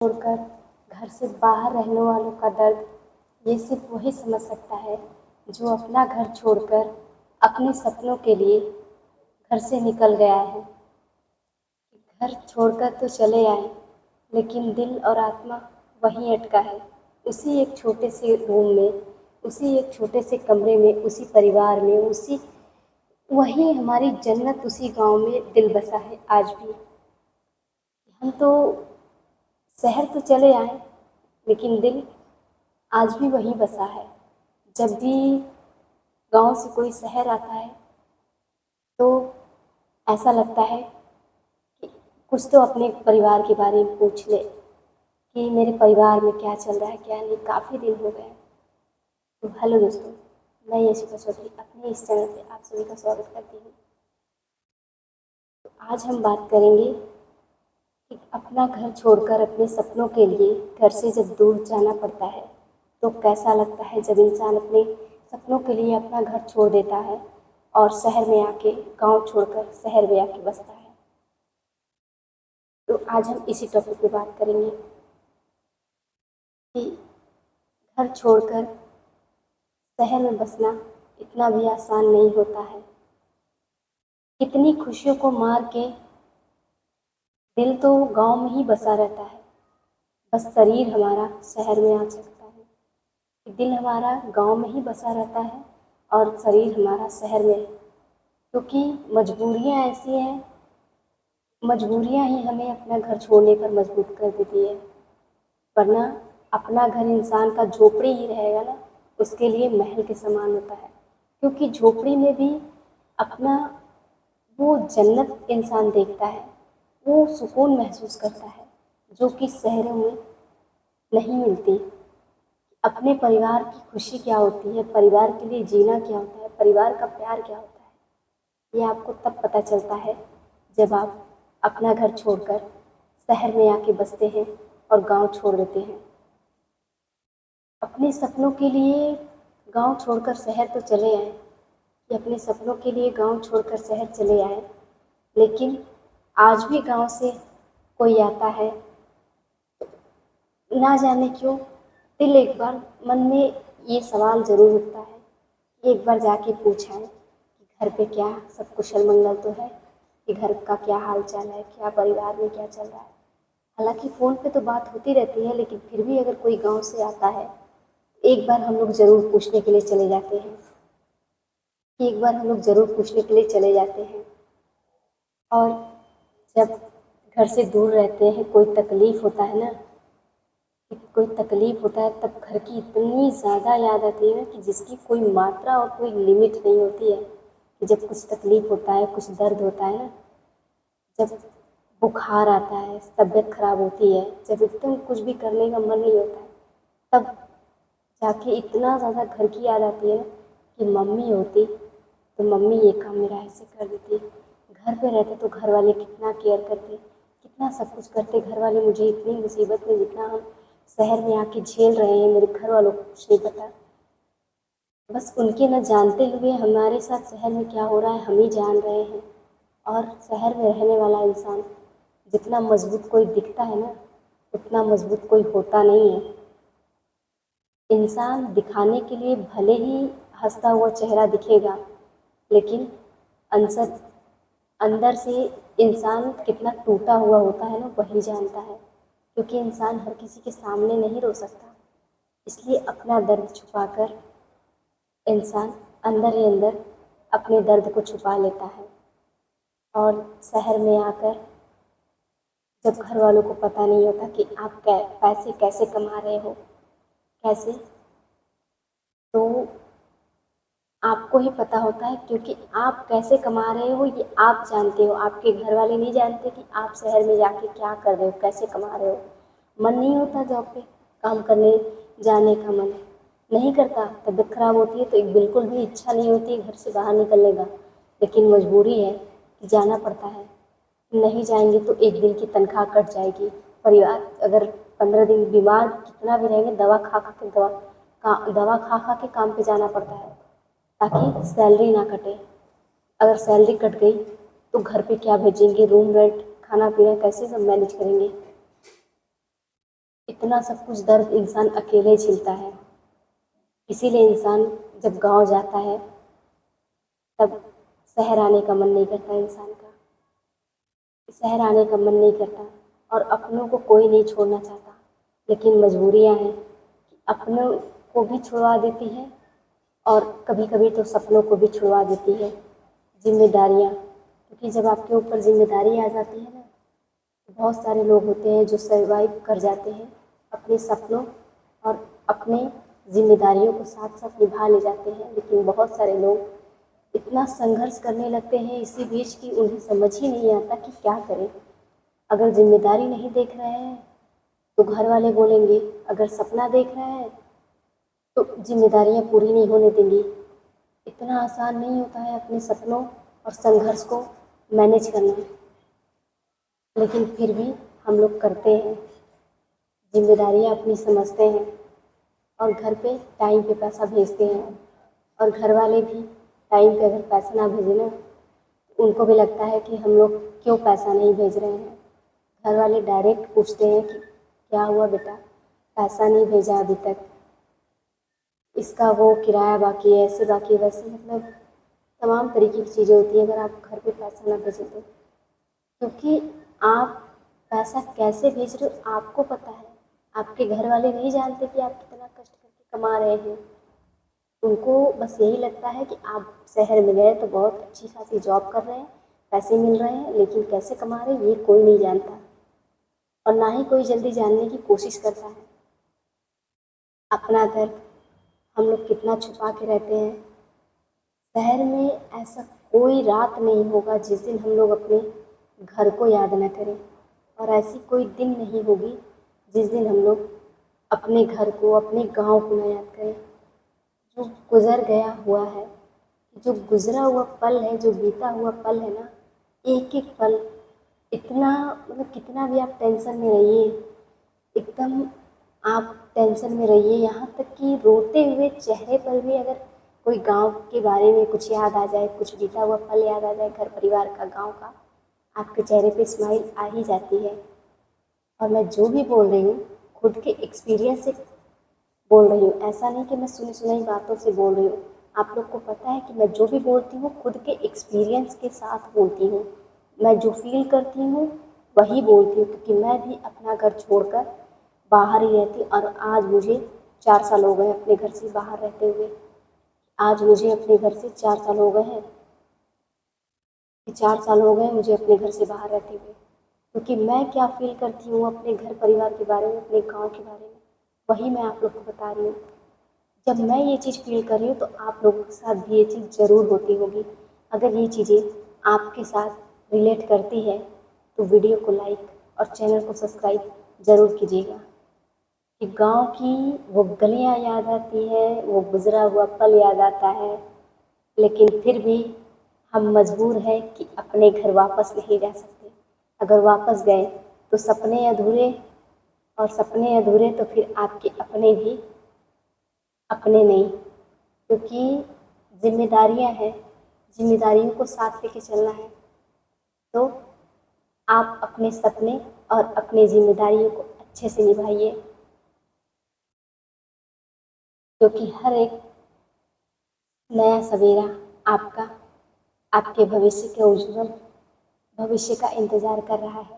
छोड़कर घर से बाहर रहने वालों का दर्द ये सिर्फ वही समझ सकता है जो अपना घर छोड़कर अपने सपनों के लिए घर से निकल गया है। घर छोड़कर तो चले आए, लेकिन दिल और आत्मा वहीं अटका है, उसी एक छोटे से रूम में, उसी एक छोटे से कमरे में, उसी परिवार में, उसी वही हमारी जन्नत, उसी गांव में दिल बसा है आज भी। हम तो शहर तो चले आए, लेकिन दिल आज भी वहीं बसा है। जब भी गांव से कोई शहर आता है तो ऐसा लगता है कि कुछ तो अपने परिवार के बारे में पूछ ले कि मेरे परिवार में क्या चल रहा है, क्या नहीं। काफ़ी दिन हो गए। तो हेलो दोस्तों, मैं यशिका चौधरी अपने इस चैनल पे आप सभी का स्वागत करती हूँ। तो आज हम बात करेंगे कि अपना घर छोड़कर अपने सपनों के लिए घर से जब दूर जाना पड़ता है तो कैसा लगता है जब इंसान अपने सपनों के लिए अपना घर छोड़ देता है और शहर में आके, गांव छोड़कर शहर में आके बसता है। तो आज हम इसी टॉपिक पे बात करेंगे कि घर छोड़कर शहर में बसना इतना भी आसान नहीं होता है। कितनी खुशियों को मार के दिल तो गांव में ही बसा रहता है, बस शरीर हमारा शहर में आ सकता है। दिल हमारा गांव में ही बसा रहता है और शरीर हमारा शहर में, क्योंकि मजबूरियां ऐसी हैं, मजबूरियां ही हमें अपना घर छोड़ने पर मजबूर कर देती है। वरना अपना घर इंसान का झोपड़ी ही रहेगा ना, उसके लिए महल के समान होता है, क्योंकि झोपड़ी में भी अपना वो जन्नत इंसान देखता है, वो सुकून महसूस करता है जो कि शहरों में नहीं मिलती। अपने परिवार की खुशी क्या होती है, परिवार के लिए जीना क्या होता है, परिवार का प्यार क्या होता है, ये आपको तब पता चलता है जब आप अपना घर छोड़कर शहर में आके बसते हैं और गांव छोड़ देते हैं। अपने सपनों के लिए गांव छोड़कर शहर तो चले आए, कि अपने सपनों के लिए गांव छोड़कर शहर चले आए, लेकिन आज भी गांव से कोई आता है, ना जाने क्यों दिल एक बार मन में ये सवाल ज़रूर उठता है कि एक बार जाके पूछाएं कि घर पे क्या सब कुशल मंगल तो है, कि घर का क्या हाल चाल है, क्या परिवार में क्या चल रहा है। हालांकि फ़ोन पे तो बात होती रहती है, लेकिन फिर भी अगर कोई गांव से आता है एक बार हम लोग ज़रूर पूछने के लिए चले जाते हैं, एक बार हम लोग ज़रूर पूछने के लिए चले जाते हैं। और जब घर से दूर रहते हैं, कोई तकलीफ़ होता है ना, कोई तकलीफ़ होता है, तब घर की इतनी ज़्यादा याद आती है ना कि जिसकी कोई मात्रा और कोई लिमिट नहीं होती है। कि जब कुछ तकलीफ़ होता है, कुछ दर्द होता है ना, जब बुखार आता है, तबीयत खराब होती है, जब एकदम कुछ भी करने का मन नहीं होता है, तब जाके इतना ज़्यादा घर की याद आती है ना कि मम्मी होती तो मम्मी ये काम मेरा ऐसे कर देती। घर पे रहते तो घर वाले कितना केयर करते, कितना सब कुछ करते। घर वाले मुझे इतनी मुसीबत में, जितना हम शहर में आके झेल रहे हैं, मेरे घर वालों को कुछ नहीं पता। बस उनके न जानते हुए हमारे साथ शहर में क्या हो रहा है हम ही जान रहे हैं। और शहर में रहने वाला इंसान जितना मजबूत कोई दिखता है ना, उतना मजबूत कोई होता नहीं है। इंसान दिखाने के लिए भले ही हंसता हुआ चेहरा दिखेगा, लेकिन अंसर अंदर से इंसान कितना टूटा हुआ होता है ना, वही जानता है। क्योंकि इंसान हर किसी के सामने नहीं रो सकता, इसलिए अपना दर्द छुपाकर इंसान अंदर ही अंदर अपने दर्द को छुपा लेता है। और शहर में आकर जब घर वालों को पता नहीं होता कि आप पैसे कैसे कमा रहे हो, कैसे, तो आपको ही पता होता है, क्योंकि आप कैसे कमा रहे हो ये आप जानते हो। आपके घर वाले नहीं जानते कि आप शहर में जाके क्या कर रहे हो, कैसे कमा रहे हो। मन नहीं होता जॉब पे काम करने जाने का, मन नहीं करता। तबीयत खराब होती है तो एक बिल्कुल भी इच्छा नहीं होती घर से बाहर निकलने का, लेकिन मजबूरी है कि जाना पड़ता है। नहीं जाएंगे तो एक दिन की तनख्वाह कट जाएगी। परिवार अगर 15 दिन बीमार कितना भी रहेंगे, दवा खा के काम पे जाना पड़ता है ताकि सैलरी ना कटे। अगर सैलरी कट गई तो घर पे क्या भेजेंगे, रूम रेंट, खाना पीना कैसे सब मैनेज करेंगे। इतना सब कुछ दर्द इंसान अकेले झेलता है। इसीलिए इंसान जब गांव जाता है तब शहर आने का मन नहीं करता इंसान का। शहर आने का मन नहीं करता और अपनों को कोई नहीं छोड़ना चाहता, लेकिन मजबूरियां हैं कि अपनों को भी छुड़वा देती हैं और कभी कभी तो सपनों को भी छुड़वा देती है जिम्मेदारियाँ। क्योंकि जब आपके ऊपर जिम्मेदारी आ जाती है ना, तो बहुत सारे लोग होते हैं जो सर्वाइव कर जाते हैं अपने सपनों और अपने जिम्मेदारियों को साथ साथ निभा ले जाते हैं, लेकिन बहुत सारे लोग इतना संघर्ष करने लगते हैं इसी बीच कि उन्हें समझ ही नहीं आता कि क्या करें। अगर जिम्मेदारी नहीं देख रहे हैं तो घर वाले बोलेंगे, अगर सपना देख रहे हैं तो जिम्मेदारियां पूरी नहीं होने देंगी। इतना आसान नहीं होता है अपने सपनों और संघर्ष को मैनेज करना, लेकिन फिर भी हम लोग करते हैं, जिम्मेदारियां अपनी समझते हैं और घर पे टाइम पे पैसा भेजते हैं। और घर वाले भी टाइम पे अगर पैसा ना भेजें ना, तो उनको भी लगता है कि हम लोग क्यों पैसा नहीं भेज रहे हैं। घर वाले डायरेक्ट पूछते हैं कि क्या हुआ बेटा, पैसा नहीं भेजा अभी तक, इसका वो किराया बाकी है, ऐसे बाकी है, वैसे मतलब तमाम तरीके की चीज़ें होती हैं अगर आप घर पे पैसा ना भेजें तो। क्योंकि आप पैसा कैसे भेज रहे हो आपको पता है, आपके घर वाले नहीं जानते कि आप कितना कष्ट करके कमा रहे हैं। उनको बस यही लगता है कि आप शहर में गए तो बहुत अच्छी खासी जॉब कर रहे हैं, पैसे मिल रहे हैं, लेकिन कैसे कमा रहे हैं ये कोई नहीं जानता और ना ही कोई जल्दी जानने की कोशिश करता है। अपना दर्द हम लोग कितना छुपा के रहते हैं। शहर में ऐसा कोई रात नहीं होगा जिस दिन हम लोग अपने घर को याद न करें, और ऐसी कोई दिन नहीं होगी जिस दिन हम लोग अपने घर को, अपने गांव को न याद करें। जो गुजर गया हुआ है, जो गुजरा हुआ पल है, जो बीता हुआ पल है ना, एक एक पल इतना मतलब कितना भी आप टेंशन में रहिए, एकदम आप टेंशन में रहिए, यहाँ तक कि रोते हुए चेहरे पर भी अगर कोई गांव के बारे में कुछ याद आ जाए, कुछ बीता हुआ पल याद आ जाए घर परिवार का, गांव का, आपके चेहरे पे स्माइल आ ही जाती है। और मैं जो भी बोल रही हूँ खुद के एक्सपीरियंस से बोल रही हूँ, ऐसा नहीं कि मैं सुनी सुनाई बातों से बोल रही हूँ। आप लोग को पता है कि मैं जो भी बोलती हूँ खुद के एक्सपीरियंस के साथ बोलती हूँ। मैं जो फील करती हूँ वही बोलती हूँ, क्योंकि मैं भी अपना घर छोड़कर बाहर ही रहती हूँ और आज मुझे 4 साल हो गए अपने घर से बाहर रहते हुए। आज मुझे अपने घर से 4 साल हो गए हैं, 4 साल हो गए मुझे अपने घर से बाहर रहते हुए। क्योंकि मैं क्या फील करती हूँ अपने घर परिवार के बारे में, अपने गांव के बारे में, वही मैं आप लोग को बता रही हूँ। जब मैं ये चीज़ फील कर रही हूँ तो आप लोगों के साथ भी ये चीज़ ज़रूर होती होगी। अगर ये चीज़ें आपके साथ रिलेट करती है तो वीडियो को लाइक और चैनल को सब्सक्राइब ज़रूर कीजिएगा। कि गांव की वो गलियां याद आती हैं, वो गुजरा हुआ पल याद आता है, लेकिन फिर भी हम मजबूर हैं कि अपने घर वापस नहीं जा सकते। अगर वापस गए तो सपने अधूरे, और सपने अधूरे तो फिर आपके अपने भी अपने नहीं। क्योंकि जिम्मेदारियां हैं, जिम्मेदारियों को साथ लेके चलना है। तो आप अपने सपने और अपनी जिम्मेदारियों को अच्छे से निभाइए, क्योंकि हर एक नया सवेरा आपका, आपके भविष्य के उज्जवल भविष्य का इंतज़ार कर रहा है।